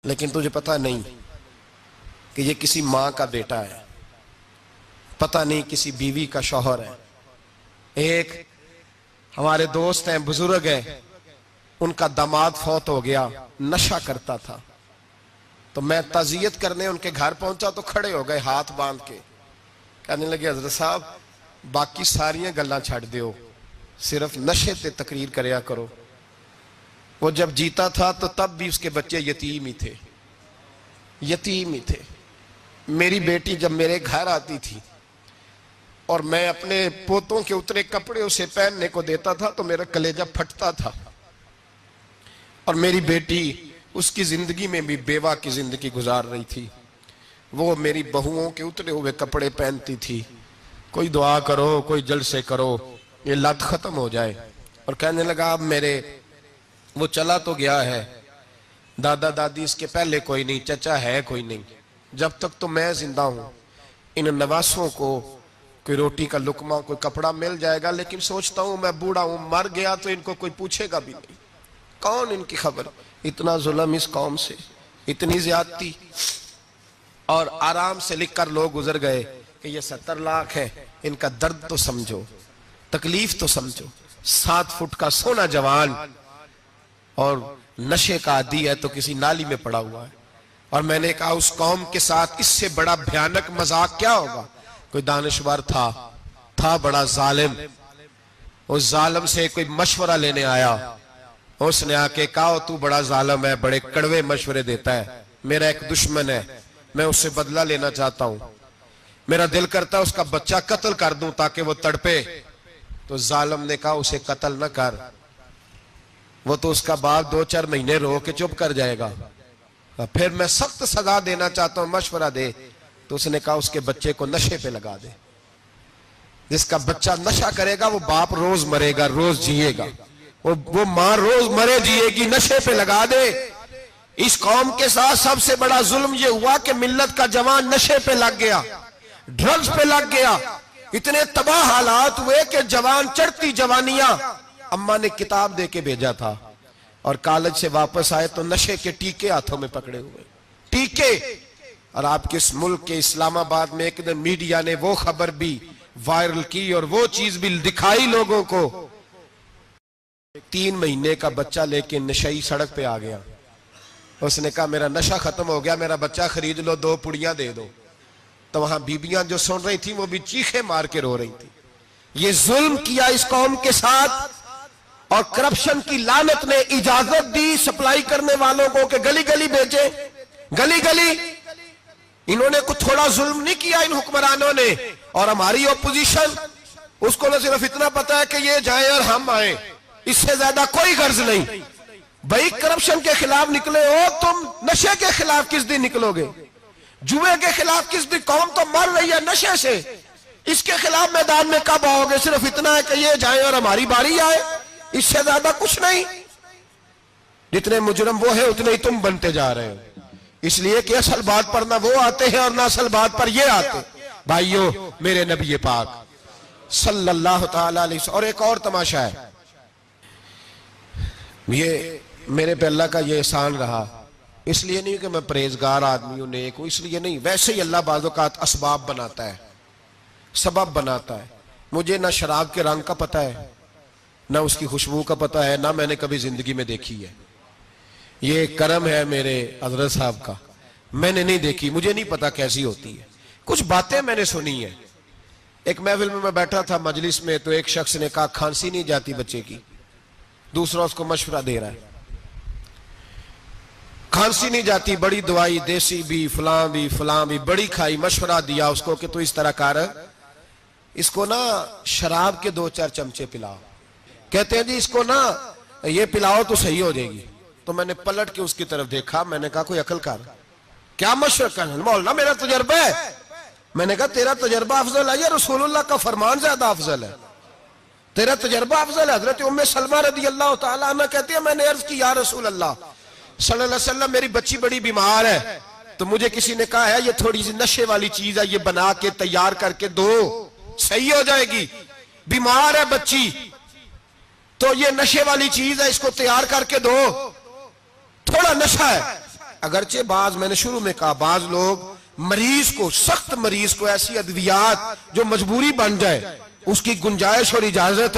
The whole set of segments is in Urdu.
لیکن تجھے پتہ نہیں کہ یہ کسی ماں کا بیٹا ہے، پتہ نہیں کسی بیوی کا شوہر ہے۔ ایک ہمارے دوست ہیں، بزرگ ہیں، ان کا داماد فوت ہو گیا، نشہ کرتا تھا، تو میں تعزیت کرنے ان کے گھر پہنچا تو کھڑے ہو گئے ہاتھ باندھ کے، کہنے لگے حضرت صاحب باقی ساریاں گلاں چھڑ دیو، صرف نشے تے تقریر کریا کرو۔ وہ جب جیتا تھا تو تب بھی اس کے بچے یتیم ہی تھے، یتیم ہی تھے۔ میری بیٹی جب میرے گھر آتی تھی اور میں اپنے پوتوں کے اترے کپڑے اسے پہننے کو دیتا تھا تو میرا کلیجہ پھٹتا تھا، اور میری بیٹی اس کی زندگی میں بھی بیوہ کی زندگی گزار رہی تھی، وہ میری بہوؤں کے اترے ہوئے کپڑے پہنتی تھی۔ کوئی دعا کرو، کوئی جلسے کرو، یہ لت ختم ہو جائے۔ اور کہنے لگا اب میرے وہ چلا تو گیا ہے، دادا دادی اس کے پہلے کوئی نہیں، چچا ہے کوئی نہیں، جب تک تو میں زندہ ہوں ان نواسوں کو کوئی روٹی کا لقمہ، کوئی کپڑا مل جائے گا، لیکن سوچتا ہوں میں بوڑھا ہوں، مر گیا تو ان کو کوئی پوچھے گا بھی نہیں، کون ان کی خبر۔ اتنا ظلم اس قوم سے، اتنی زیادتی، اور آرام سے لکھ کر لوگ گزر گئے کہ یہ 70 لاکھ ہے، ان کا درد تو سمجھو، تکلیف تو سمجھو۔ 7 فٹ کا سونا جوان اور نشے کا عادی ہے تو کسی نالی میں پڑا ہوا ہے۔ اور میں نے کہا اس قوم کے ساتھ اس سے بڑا بھیانک مذاق کیا ہوگا۔ کوئی دانشور تھا بڑا ظالم، اس ظالم سے کوئی مشورہ لینے آیا، اس نے آ کے کہا تو بڑا ظالم ہے، بڑے کڑوے مشورے دیتا ہے، میرا ایک دشمن ہے، میں اس سے بدلہ لینا چاہتا ہوں، میرا دل کرتا ہے اس کا بچہ قتل کر دوں تاکہ وہ تڑپے۔ تو ظالم نے کہا اسے قتل نہ کر، وہ تو اس کا باپ 2-4 مہینے رو کے چپ کر جائے گا، پھر میں سخت سزا دینا چاہتا ہوں، مشورہ دے۔ تو اس نے کہا اس کے بچے کو نشے پہ لگا دے، جس کا بچہ نشہ کرے گا وہ باپ روز مرے گا، روز جیے گا، وہ ماں روز مرے جیے گی، نشے پہ لگا دے۔ اس قوم کے ساتھ سب سے بڑا ظلم یہ ہوا کہ ملت کا جوان نشے پہ لگ گیا، ڈرگز پہ لگ گیا، اتنے تباہ حالات ہوئے کہ جوان چڑھتی جوانیاں، اماں نے کتاب دے کے بھیجا تھا، اور کالج سے واپس آئے تو نشے کے ٹیکے ہاتھوں میں پکڑے ہوئے، ٹیکے۔ اور آپ کے اس ملک کے اسلام آباد میں ایک دن میڈیا نے وہ خبر بھی وائرل کی اور وہ چیز بھی دکھائی لوگوں کو، 3 مہینے کا بچہ لے کے نشئی سڑک پہ آ گیا، اس نے کہا میرا نشہ ختم ہو گیا، میرا بچہ خرید لو، 2 پڑیاں دے دو۔ تو وہاں بیبیاں جو سن رہی تھیں وہ بھی چیخیں مار کے رو رہی تھیں۔ یہ ظلم کیا اس قوم کے ساتھ، اور کرپشن کی لعنت نے اجازت دی سپلائی کرنے والوں کو کہ گلی گلی بیچے، گلی گلی۔ انہوں نے کچھ تھوڑا ظلم نہیں کیا ان حکمرانوں نے، اور ہماری اپوزیشن اس کو نہ صرف اتنا پتا ہے کہ یہ جائیں اور ہم آئیں، اس سے زیادہ کوئی غرض نہیں۔ بھائی کرپشن کے خلاف نکلے ہو تم، نشے کے خلاف کس دن نکلو گے؟ جوئے کے خلاف کس دن؟ قوم تو مر رہی ہے نشے سے، اس کے خلاف میدان میں کب آؤ گے؟ صرف اتنا ہے کہ یہ جائیں اور ہماری باری آئے، اس سے زیادہ کچھ نہیں۔ جتنے مجرم وہ ہیں اتنے ہی تم بنتے جا رہے ہو، اس لیے کہ اصل بات پر نہ وہ آتے ہیں اور نہ اصل بات پر یہ آتے۔ بھائیو، میرے نبی پاک صلی اللہ تعالی علیہ وسلم، اور ایک اور تماشا ہے، یہ میرے پہ اللہ کا یہ احسان رہا، اس لیے نہیں کہ میں پرہیزگار آدمی ہوں، نیک ہوں، اس لیے نہیں، ویسے ہی اللہ بعض اوقات اسباب بناتا ہے، سبب بناتا ہے۔ مجھے نہ شراب کے رنگ کا پتہ ہے، نہ اس کی خوشبو کا پتہ ہے، نہ میں نے کبھی زندگی میں دیکھی ہے، یہ کرم ہے میرے حضرت صاحب کا، میں نے نہیں دیکھی، مجھے نہیں پتا کیسی ہوتی ہے، کچھ باتیں میں نے سنی ہیں۔ ایک محفل میں بیٹھا تھا مجلس میں، تو ایک شخص نے کہا کھانسی نہیں جاتی بچے کی، دوسرا اس کو مشورہ دے رہا ہے، کھانسی نہیں جاتی، بڑی دوائی، دیسی بھی فلاں بھی بڑی کھائی، مشورہ دیا اس کو کہ تو اس طرح کر، اس کو نا شراب کے 2-4 چمچے پلاؤ، کہتے ہیں جی اس کو نا یہ پلاؤ تو صحیح ہو جائے گی۔ تو میں نے پلٹ کے اس کی طرف دیکھا، میں نے کہا کوئی عقل کر، کیا مشورہ کرنا؟ مولانا میرا تجربہ ہے۔ میں نے کہا تیرا تجربہ افضل ہے یا رسول اللہ کا فرمان زیادہ افضل ہے؟ تیرا تجربہ افضل ہے۔ حضرت ام سلمہ رضی اللہ تعالیٰ عنہ کہتی ہے میں نے عرض کی یا رسول اللہ صلی اللہ علیہ وسلم میری بچی بڑی بیمار ہے، تو مجھے کسی نے کہا ہے یہ تھوڑی سی نشے والی چیز ہے، یہ بنا کے تیار کر کے دو، صحیح ہو جائے گی، بیمار ہے بچی تو یہ نشے والی چیز ہے، اس کو تیار کر کے دو، تھوڑا نشہ ہے۔ اگرچہ بعض میں نے شروع میں کہا بعض لوگ مریض کو سخت مریض کو ایسی ادویات جو مجبوری بن جائے اس کی گنجائش اور اجازت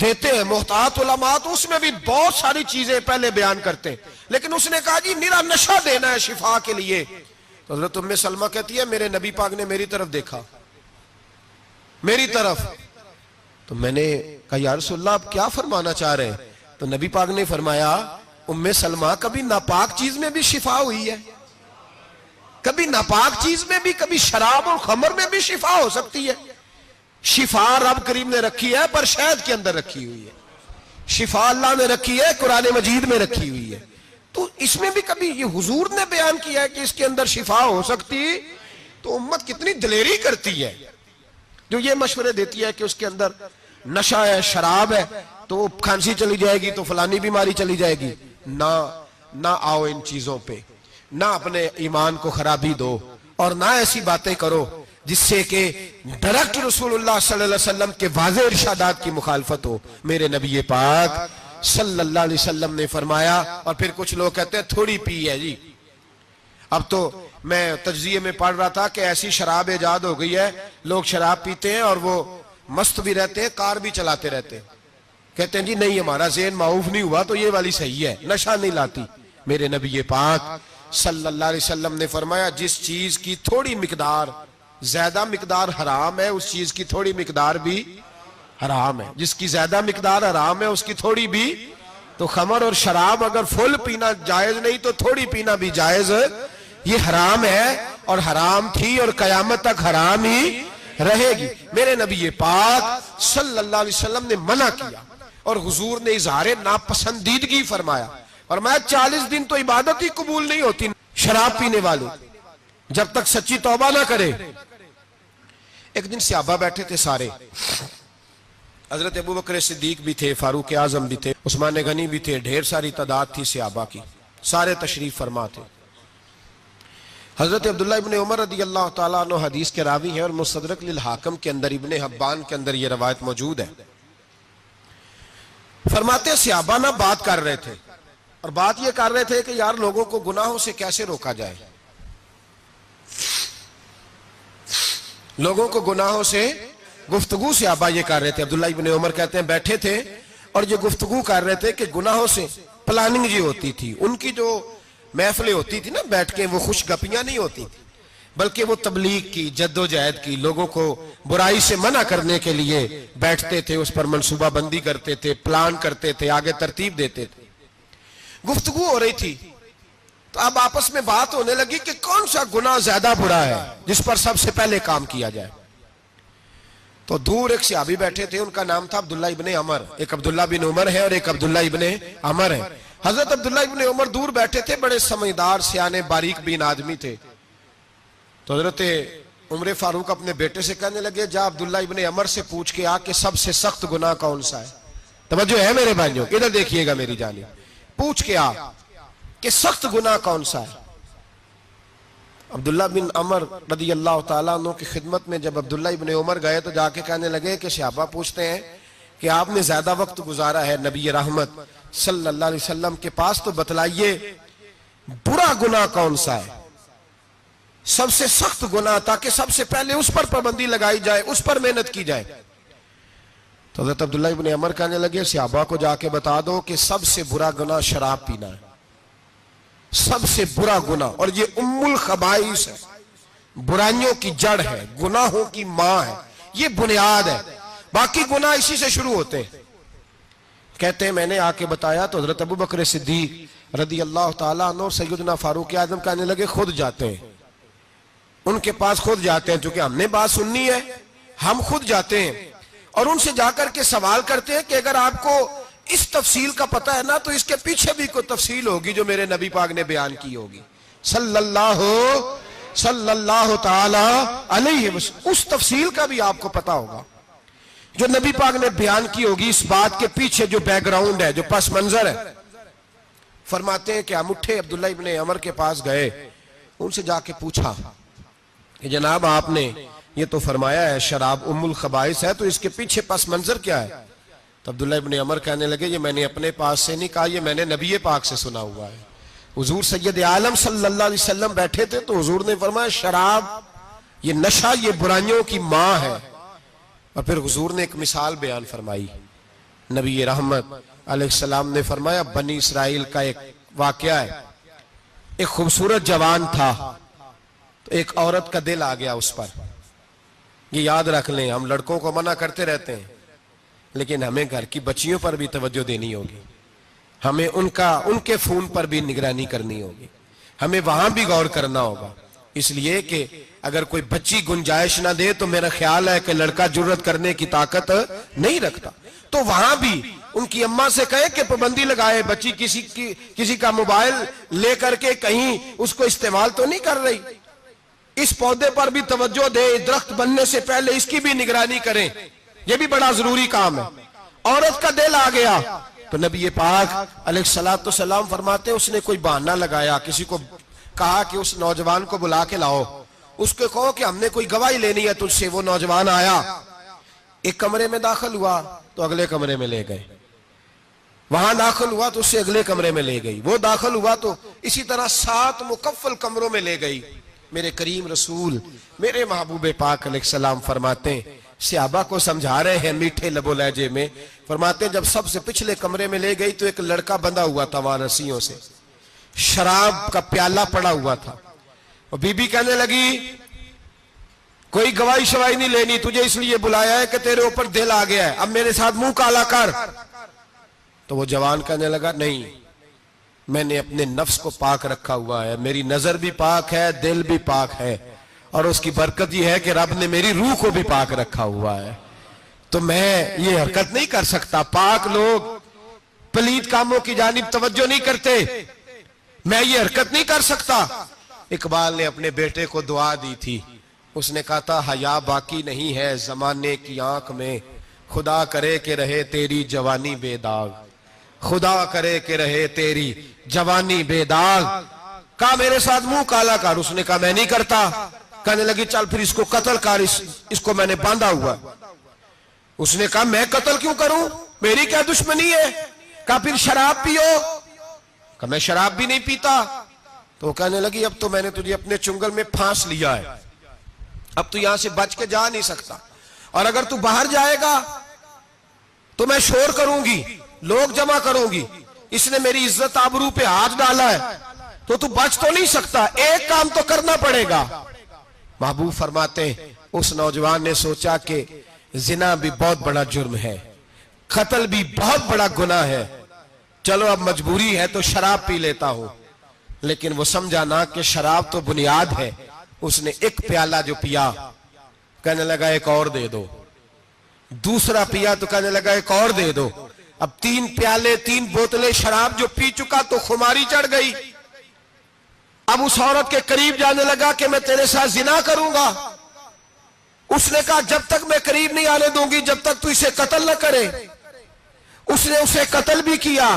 دیتے ہیں. محتاط علماء تو اس میں بھی بہت ساری چیزیں پہلے بیان کرتے ہیں, لیکن اس نے کہا جی میرا نشہ دینا ہے شفا کے لیے. تو حضرت ام سلمہ کہتی ہے میرے نبی پاک نے میری طرف دیکھا, میری طرف, تو میں نے کہا یا رسول اللہ آپ کیا فرمانا چاہ رہے ہیں؟ تو نبی پاک نے فرمایا ام سلمہ کبھی ناپاک چیز میں بھی شفا ہوئی ہے, کبھی ناپاک چیز میں بھی, کبھی شراب اور خمر میں بھی شفا ہو سکتی ہے. شفا رب کریم نے رکھی ہے پر شہد کے اندر رکھی ہوئی ہے, شفا اللہ نے رکھی ہے قرآن مجید میں رکھی ہوئی ہے. تو اس میں بھی کبھی یہ حضور نے بیان کیا ہے کہ اس کے اندر شفا ہو سکتی, تو امت کتنی دلیری کرتی ہے جو یہ مشورے دیتی ہے کہ اس کے اندر نشہ ہے, شراب ہے, تو کھانسی چلی جائے گی تو فلانی بیماری چلی جائے گی. نہ آؤ ان چیزوں پہ, نہ اپنے ایمان کو خرابی دو, اور نہ ایسی باتیں کرو جس سے کہ ڈائریکٹ رسول اللہ صلی اللہ علیہ وسلم کے واضح ارشادات کی مخالفت ہو. میرے نبی پاک صلی اللہ علیہ وسلم نے فرمایا, اور پھر کچھ لوگ کہتے ہیں تھوڑی پی ہے جی. اب تو میں تجزیے میں پڑھ رہا تھا کہ ایسی شراب ایجاد ہو گئی ہے, لوگ شراب پیتے ہیں اور وہ مست بھی رہتے ہیں, کار بھی چلاتے رہتے ہیں, کہتے ہیں جی نہیں ہمارا ذہن معاف نہیں ہوا تو یہ والی صحیح ہے, نشہ نہیں لاتی. میرے نبی پاک صلی اللہ علیہ وسلم نے فرمایا جس چیز کی تھوڑی مقدار, زیادہ مقدار حرام ہے اس چیز کی تھوڑی مقدار بھی حرام ہے. جس کی زیادہ مقدار حرام ہے اس کی تھوڑی بھی. تو خمر اور شراب اگر فل پینا جائز نہیں تو تھوڑی پینا بھی جائز, یہ حرام ہے اور حرام تھی اور قیامت تک حرام ہی رہے گی. میرے نبی پاک صلی اللہ علیہ وسلم نے منع کیا اور حضور نے اظہار ناپسندیدگی فرمایا, فرمایا 40 دن تو عبادت ہی قبول نہیں ہوتی شراب پینے والے جب تک سچی توبہ نہ کرے. ایک دن صحابہ بیٹھے تھے سارے, حضرت ابوبکر صدیق بھی تھے, فاروق اعظم بھی تھے, عثمان غنی بھی تھے, ڈھیر ساری تعداد تھی صحابہ کی, سارے تشریف فرما تھے. حضرت عبداللہ ابن عمر رضی اللہ تعالیٰ عنہ حدیث کے راوی ہیں اور مستدرک للحاکم کے اندر, ابن حبان کے اندر یہ روایت موجود ہے. فرماتے صحابہ نہ بات کر رہے تھے, اور بات یہ کر رہے تھے کہ یار لوگوں کو گناہوں سے کیسے روکا جائے, لوگوں کو گناہوں سے گفتگو صحابہ یہ کر رہے تھے. عبداللہ ابن عمر کہتے ہیں بیٹھے تھے اور یہ گفتگو کر رہے تھے کہ گناہوں سے پلاننگ جی ہوتی تھی, ان کی جو محفلیں ہوتی تھی نا بیٹھ کے, وہ خوش گپیاں نہیں ہوتی تھی بلکہ وہ تبلیغ کی, جد و جہد کی, لوگوں کو برائی سے منع کرنے کے لیے بیٹھتے تھے, اس پر منصوبہ بندی کرتے تھے, پلان کرتے تھے, آگے ترتیب دیتے تھے. گفتگو ہو رہی تھی تو اب آپس میں بات ہونے لگی کہ کون سا گناہ زیادہ برا ہے جس پر سب سے پہلے کام کیا جائے. تو دور ایک صحابی بیٹھے تھے, ان کا نام تھا عبداللہ ابن عمر. ایک عبداللہ بن عمر ہے اور ایک عبداللہ ابن عمر ہے. حضرت عبداللہ ابن عمر دور بیٹھے تھے, بڑے سمجھدار سیانے باریک بین آدمی تھے. تو حضرت عمر فاروق اپنے بیٹے سے کہنے لگے جا عبداللہ ابن عمر سے پوچھ کے آ کہ سب سے سخت گناہ کون سا ہے. توجہ ہے میرے بھائیوں, ادھر دیکھیے گا میری جانب, پوچھ کے آ کہ سخت گناہ کون سا ہے. عبداللہ بن عمر رضی اللہ تعالیٰ عنہ کی خدمت میں جب عبداللہ ابن عمر گئے تو جا کے کہنے لگے کہ صحابہ پوچھتے ہیں کہ آپ نے زیادہ وقت گزارا ہے نبی رحمت صلی اللہ علیہ وسلم کے پاس, تو بتلائیے برا گناہ کون سا ہے, سب سے سخت گناہ, تاکہ سب سے پہلے اس پر پابندی لگائی جائے, اس پر محنت کی جائے. تو حضرت عبداللہ ابن عمر کہنے لگے صحابہ کو جا کے بتا دو کہ سب سے برا گناہ شراب پینا ہے, سب سے برا گناہ, اور یہ ام الخبائث ہے, برائیوں کی جڑ ہے, گناہوں کی ماں ہے, یہ بنیاد ہے, باقی گناہ اسی سے شروع ہوتے ہیں. کہتے ہیں میں نے آ کے بتایا تو حضرت ابوبکر صدیق رضی اللہ تعالیٰ عنہ سیدنا فاروق اعظم کہنے لگے خود جاتے ہیں, ان کے پاس خود جاتے ہیں, چونکہ ہم نے بات سننی ہے ہم خود جاتے ہیں اور ان سے جا کر کے سوال کرتے ہیں کہ اگر آپ کو اس تفصیل کا پتہ ہے نا تو اس کے پیچھے بھی کوئی تفصیل ہوگی جو میرے نبی پاک نے بیان کی ہوگی صلی اللہ تعالی علیہ وسلم, اس تفصیل کا بھی آپ کو پتہ ہوگا جو نبی پاک نے بیان کی ہوگی, اس بات کے پیچھے جو بیک گراؤنڈ ہے, جو پس منظر ہے. فرماتے ہیں کہ ہم اٹھے, عبداللہ ابن عمر کے پاس گئے, ان سے جا کے پوچھا کہ جناب آپ نے یہ تو فرمایا ہے شراب ام الخبائث ہے, تو اس کے پیچھے پس منظر کیا ہے؟ تو عبداللہ ابن عمر کہنے لگے یہ میں نے اپنے پاس سے نہیں کہا, یہ میں نے نبی پاک سے سنا ہوا ہے حضور سید عالم صلی اللہ علیہ وسلم بیٹھے تھے تو حضور نے فرمایا شراب یہ نشہ یہ برائیوں کی ماں ہے. اور پھر حضور نے ایک مثال بیان فرمائی. نبی رحمت علیہ السلام نے فرمایا بنی اسرائیل کا ایک واقعہ ہے. ایک خوبصورت جوان تھا تو ایک عورت کا دل آ گیا اس پر. یہ یاد رکھ لیں, ہم لڑکوں کو منع کرتے رہتے ہیں لیکن ہمیں گھر کی بچیوں پر بھی توجہ دینی ہوگی, ہمیں ان کے فون پر بھی نگرانی کرنی ہوگی, ہمیں وہاں بھی غور کرنا ہوگا. اس لیے کہ اگر کوئی بچی گنجائش نہ دے تو میرا خیال ہے کہ لڑکا جرت کرنے کی طاقت نہیں رکھتا. تو وہاں بھی ان کی اماں سے کہے کہ پابندی لگائے, بچی کسی کا موبائل لے کر کے کہیں اس کو استعمال تو نہیں کر رہی, اس پودے پر بھی توجہ دے, درخت بننے سے پہلے اس کی بھی نگرانی کریں, یہ بھی بڑا ضروری کام ہے. عورت کا دل آ گیا تو نبی پاک علیہ الصلوۃ والسلام فرماتے اس نے کوئی بہانہ لگایا, کسی کو کہا کہ اس نوجوان کو بلا کے لاؤ, اس کو کہو کہ ہم نے کوئی گواہی لینی ہے تجھ سے. وہ نوجوان آیا, ایک کمرے میں داخل ہوا تو اگلے کمرے میں لے گئے, وہاں داخل ہوا تو اس سے اگلے کمرے میں لے گئی, وہ داخل ہوا تو اسی طرح 7 مکفل کمروں میں لے گئی. میرے کریم رسول میرے محبوب پاک علیہ السلام فرماتے ہیں, صحابہ کو سمجھا رہے ہیں میٹھے لب و لہجے میں, فرماتے ہیں جب سب سے پچھلے کمرے میں لے گئی تو ایک لڑکا بندھا ہوا تھا وہاں رسیوں سے, شراب کا پیالہ پڑا ہوا تھا. اور بی بی کہنے لگی کوئی گواہی شواہی نہیں لینی, تجھے اس لیے بلایا ہے کہ تیرے اوپر دل آ گیا ہے, اب میرے ساتھ منہ کالا کر. تو وہ جوان کہنے لگا نہیں, میں نے اپنے نفس کو پاک رکھا ہوا ہے, میری نظر بھی پاک ہے, دل بھی پاک ہے, اور اس کی برکت یہ ہے کہ رب نے میری روح کو بھی پاک رکھا ہوا ہے, تو میں یہ حرکت نہیں کر سکتا. پاک لوگ پلید کاموں کی جانب توجہ نہیں کرتے, میں یہ حرکت نہیں کر سکتا. اقبال نے اپنے بیٹے کو دعا دی تھی, اس نے کہا تھا حیا باقی نہیں ہے زمانے کی آنکھ میں, خدا کرے کہ رہے تیری جوانی بے داغ, خدا کرے کہ رہے تیری جوانی بے داغ. کہا میرے ساتھ منہ کالا کر, اس نے کہا میں نہیں کرتا. کہنے لگی چل پھر اس کو قتل کر, اس کو میں نے باندھا ہوا. اس نے کہا میں قتل کیوں کروں, میری کیا دشمنی ہے. کہا پھر شراب پیو, کہا میں شراب بھی نہیں پیتا. تو وہ کہنے لگی اب تو میں نے تجھے اپنے چنگل میں پھانس لیا ہے, اب تو یہاں سے بچ کے جا نہیں سکتا, اور اگر تو باہر جائے گا تو میں شور کروں گی, لوگ جمع کروں گی, اس نے میری عزت آبرو پہ ہاتھ ڈالا ہے, تو بچ تو نہیں سکتا, ایک کام تو کرنا پڑے گا. محبوب فرماتے ہیں اس نوجوان نے سوچا کہ زنا بھی بہت بڑا جرم ہے, قتل بھی بہت بڑا گناہ ہے, چلو اب مجبوری ہے تو شراب پی لیتا ہوں. لیکن وہ سمجھا نہ کہ شراب تو بنیاد ہے. اس نے ایک پیالہ جو پیا, کہنے لگا ایک اور دے دو, دوسرا پیا تو کہنے لگا ایک اور دے دو. اب 3 پیالے 3 بوتلیں شراب جو پی چکا تو خماری چڑھ گئی. اب اس عورت کے قریب جانے لگا کہ میں تیرے ساتھ زنا کروں گا. اس نے کہا جب تک میں قریب نہیں آنے دوں گی جب تک تو اسے قتل نہ کرے. اس نے اسے قتل بھی کیا,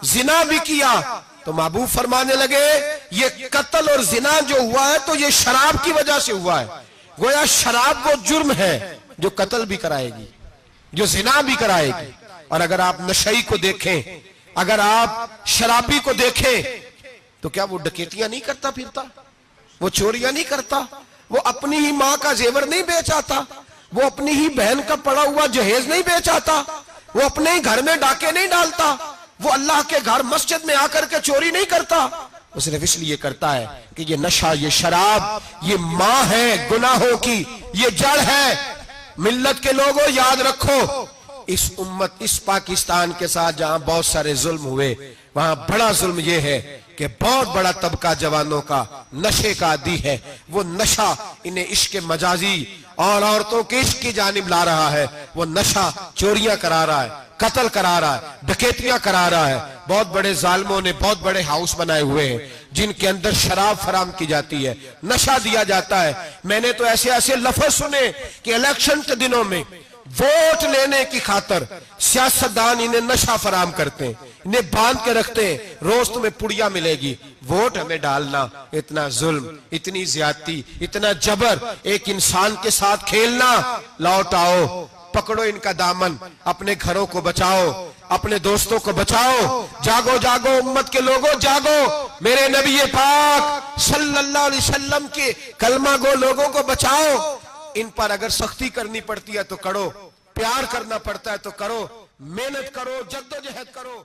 زنا بھی کیا. تو محبوب فرمانے لگے یہ قتل اور زنا جو ہوا ہے تو یہ شراب کی وجہ سے ہوا ہے. گویا شراب وہ جرم ہے جو قتل بھی کرائے گی, جو زنا بھی کرائے گی. اور اگر آپ نشئی کو دیکھیں, اگر آپ شرابی کو دیکھیں تو کیا وہ ڈکیتیاں نہیں کرتا پھرتا, وہ چوریاں نہیں کرتا, وہ اپنی ہی ماں کا زیور نہیں بیچ آتا, وہ اپنی ہی بہن کا پڑا ہوا جہیز نہیں بیچ آتا, وہ اپنے ہی گھر میں ڈاکے نہیں ڈالتا, وہ اللہ کے گھر مسجد میں آ کر کے چوری نہیں کرتا. وہ صرف اس لیے کرتا ہے کہ یہ نشہ, یہ شراب, یہ ماں ہے گناہوں کی, یہ جڑ ہے. ملت کے لوگوں یاد رکھو, اس امت اس پاکستان کے ساتھ جہاں بہت سارے ظلم ہوئے, وہاں بڑا ظلم یہ ہے کہ بہت بڑا طبقہ جوانوں کا نشے کا عادی ہے. وہ نشہ انہیں عشق مجازی اور عورتوں کے عشق کی جانب لا رہا ہے. وہ نشہ چوریاں کرا رہا ہے, قتل کرا رہا ہے, ڈکیتیاں کرا رہا ہے. بہت بڑے ظالموں نے بہت بڑے ہاؤس بنائے ہوئے ہیں جن کے اندر شراب فراہم کی جاتی ہے, نشہ دیا جاتا ہے. میں نے تو ایسے ایسے لفظ سنے کہ الیکشن کے دنوں میں ووٹ لینے کی خاطر سیاستدان انہیں نشہ فراہم کرتے ہیں, انہیں باندھ کے رکھتے ہیں, روز تمہیں پڑیا ملے گی, ووٹ ہمیں ڈالنا. اتنا ظلم, اتنی زیادتی, اتنا جبر, ایک انسان کے ساتھ کھیلنا. لوٹ آؤ, پکڑو ان کا دامن, اپنے گھروں کو بچاؤ. اپنے دوستوں کو بچاؤ. جاگو جاگو امت کے لوگوں جاگو. میرے نبی پاک صلی اللہ علیہ وسلم کے کلمہ گو لوگوں کو بچاؤ. ان پر اگر سختی کرنی پڑتی ہے تو کرو, پیار کرنا پڑتا ہے تو کرو, محنت کرو, جدوجہد کرو.